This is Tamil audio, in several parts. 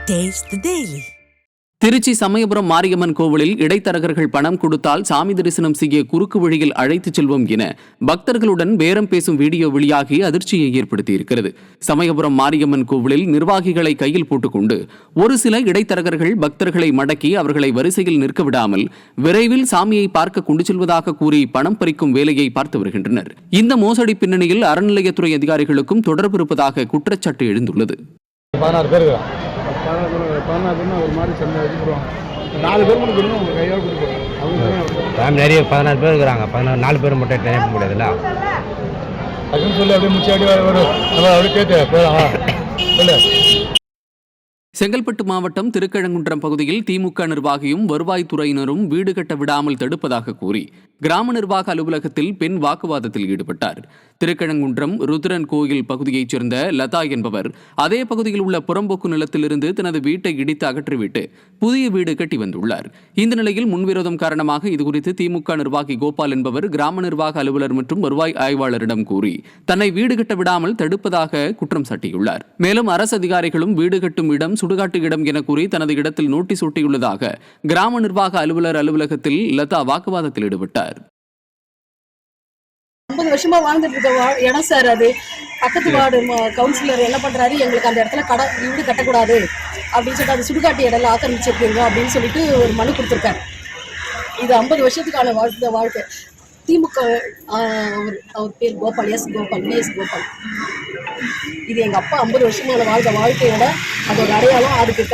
Taste the Daily. Trichy Samayapuram Mariamman கோவிலில் இடைத்தரகர்கள் பணம் கொடுத்தால் சாமி தரிசனம் செய்ய குறுக்கு வழியில் அழைத்துச் செல்வோம் என பக்தர்களுடன் பேரம் பேசும் வீடியோ வெளியாகி அதிர்ச்சியை ஏற்படுத்தியிருக்கிறது. சமயபுரம் மாரியம்மன் கோவிலில் நிர்வாகிகளை கையில் போட்டுக்கொண்டு ஒரு சில இடைத்தரகர்கள் பக்தர்களை மடக்கி அவர்களை வரிசையில் நிற்க விடாமல் விரைவில் சாமியை பார்க்க கொண்டு செல்வதாக கூறி பணம் பறிக்கும் வேலையை பார்த்து வருகின்றனர். இந்த மோசடி பின்னணியில் அறநிலையத்துறை அதிகாரிகளுக்கும் தொடர்பு இருப்பதாக குற்றச்சாட்டு எழுந்துள்ளது. 16 பேர் ஒரு மாதிரி சண்டை வச்சுருவாங்க. 4 பேர் மட்டும் கொடுங்க, உங்கள் கையோடு கொடுக்குறாங்க. அவங்க நிறைய 14 பேர் இருக்கிறாங்க. 4 பேர் மட்டும் நினைக்க முடியாதுல்ல அதுன்னு சொல்லி அப்படியே முச்சாடி வரும். அப்படியே கேட்டு போயிடலாம். செங்கல்பட்டு மாவட்டம் திருக்கழங்குன்றம் பகுதியில் திமுக நிர்வாகியும் வருவாய்த்துறையினரும் வீடு கட்ட விடாமல் தடுப்பதாக கூறி கிராம நிர்வாக அலுவலகத்தில் பெண் வாக்குவாதத்தில் ஈடுபட்டார். திருக்கழங்குன்றம் ருத்ரன் கோயில் பகுதியைச் சேர்ந்த லதா என்பவர் அதே பகுதியில் உள்ள புறம்போக்கு நிலத்திலிருந்து தனது வீட்டை இடித்து அகற்றிவிட்டு புதிய வீடு கட்டி வந்துள்ளார். இந்த நிலையில் முன்விரோதம் காரணமாக இதுகுறித்து திமுக நிர்வாகி கோபால் என்பவர் கிராம நிர்வாக அலுவலர் மற்றும் வருவாய் ஆய்வாளரிடம் கூறி தன்னை வீடு கட்ட விடாமல் தடுப்பதாக குற்றம் சாட்டியுள்ளார். மேலும் அரசு அதிகாரிகளும் வீடு கட்டும் இடம் சுடுகாட்டு இடம் என கூறி தனது இடத்தில் நோட்டீஸ் ஒட்டியுள்ளதாக கிராம நிர்வாக அலுவலர் அலுவலகத்தில் லதா வாக்குவாதத்தில் ஈடுபட்டார். 50 வருஷமா வாழ்ந்துட்டு இருக்க இடம் சார். அது பக்கத்து வார்டு கவுன்சிலர் என்ன பண்றாரு, எங்களுக்கு அந்த இடத்துல வீடு கட்டக்கூடாது அப்படின்னு சொல்லிட்டு அது சுடுகாட்டு இடம் ஆக்கிரமிச்சிருக்கீங்க அப்படின்னு சொல்லிட்டு ஒரு மனு கொடுத்துருக்காரு. இது 50 வருஷத்துக்கான வாழ்க்கை. திமுக அவர் பேர் கோபால், விஎஸ் கோபால். இது எங்கள் அப்பா 50 வருஷமான வாழ்க்கையோட அதோட அடையாளம். அதுக்கு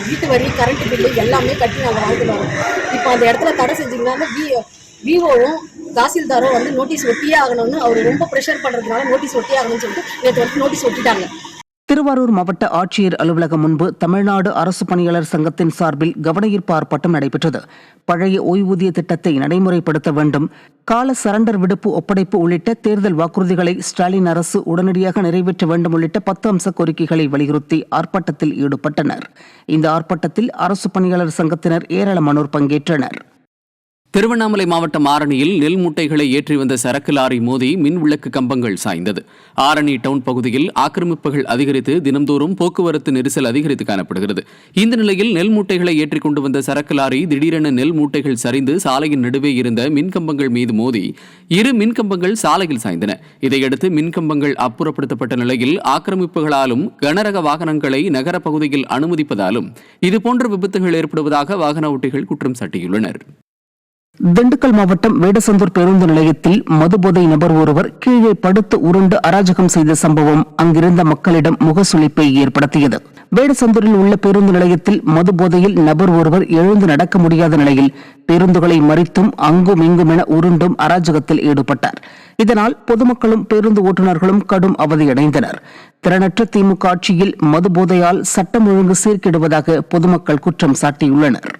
வீட்டு வரி, கரண்ட் பில்லு எல்லாமே கட்டி நாங்கள் வாழ்க்கை வரோம். இப்போ அந்த இடத்துல தடை செஞ்சிங்கன்னா விஓவும் தாசில்தாரும் வந்து நோட்டீஸ் ஒட்டியே ஆகணும்னு அவர் ரொம்ப ப்ரெஷர் பண்ணுறதுனால நோட்டீஸ் ஒட்டியே ஆகணும்னு சொல்லிட்டு நேற்று வந்து நோட்டீஸ் ஒட்டிட்டாங்க. திருவாரூர் மாவட்ட ஆட்சியர் அலுவலகம் முன்பு தமிழ்நாடு அரசு பணியாளர் சங்கத்தின் சார்பில் கவனஈர்ப்பு ஆர்ப்பாட்டம் நடைபெற்றது. பழைய ஓய்வூதிய திட்டத்தை நடைமுறைப்படுத்த வேண்டும், கால சரண்டர் விடுப்பு ஒப்படைப்பு உள்ளிட்ட தேர்தல் வாக்குறுதிகளை ஸ்டாலின் அரசு உடனடியாக நிறைவேற்ற வேண்டும் உள்ளிட்ட 10 அம்ச கோரிக்கைகளை வலியுறுத்தி ஆர்ப்பாட்டத்தில் ஈடுபட்டனர். இந்த ஆர்ப்பாட்டத்தில் அரசு பணியாளர் சங்கத்தினர் ஏராளமானோர் பங்கேற்றனர். திருவண்ணாமலை மாவட்டம் ஆரணியில் நெல் மூட்டைகளை ஏற்றி வந்த சரக்கு லாரி மோதி மின் விளக்கு கம்பங்கள் சாய்ந்தது. ஆரணி டவுன் பகுதியில் ஆக்கிரமிப்புகள் அதிகரித்து தினந்தோறும் போக்குவரத்து நெரிசல் அதிகரித்து காணப்படுகிறது. இந்த நிலையில் நெல் மூட்டைகளை ஏற்றிக் கொண்டு வந்த சரக்கு லாரி திடீரென நெல் மூட்டைகள் சரிந்து சாலையின் நடுவே இருந்த மின்கம்பங்கள் மீது மோதி 2 மின்கம்பங்கள் சாலையில் சாய்ந்தன. இதையடுத்து மின்கம்பங்கள் அப்புறப்படுத்தப்பட்ட நிலையில் ஆக்கிரமிப்புகளாலும் கனரக வாகனங்களை நகர பகுதியில் அனுமதிப்பதாலும் இதுபோன்ற விபத்துகள் ஏற்படுவதாக வாகன ஓட்டிகள் குற்றம் சாட்டியுள்ளனர். திண்டுக்கல் மாவட்டம் வேடசந்தூர் பேருந்து நிலையத்தில் மதுபோதை நபர் ஒருவர் கீழே படுத்து உருண்டு அராஜகம் செய்த சம்பவம் அங்கிருந்த மக்களிடம் முகசுளிப்பை ஏற்படுத்தியது. வேடசந்தூரில் உள்ள பேருந்து நிலையத்தில் மதுபோதையில் நபர் ஒருவர் எழுந்து நடக்க முடியாத நிலையில் பேருந்துகளை மறித்தும் அங்கும் இங்கும் என உருண்டும் அராஜகத்தில் ஈடுபட்டார். இதனால் பொதுமக்களும் பேருந்து ஓட்டுநர்களும் கடும் அவதியடைந்தனர். திறனற்ற திமுக ஆட்சியில் மதுபோதையால் சட்டம் ஒழுங்கு சீர்கெடுவதாக பொதுமக்கள் குற்றம் சாட்டியுள்ளனர்.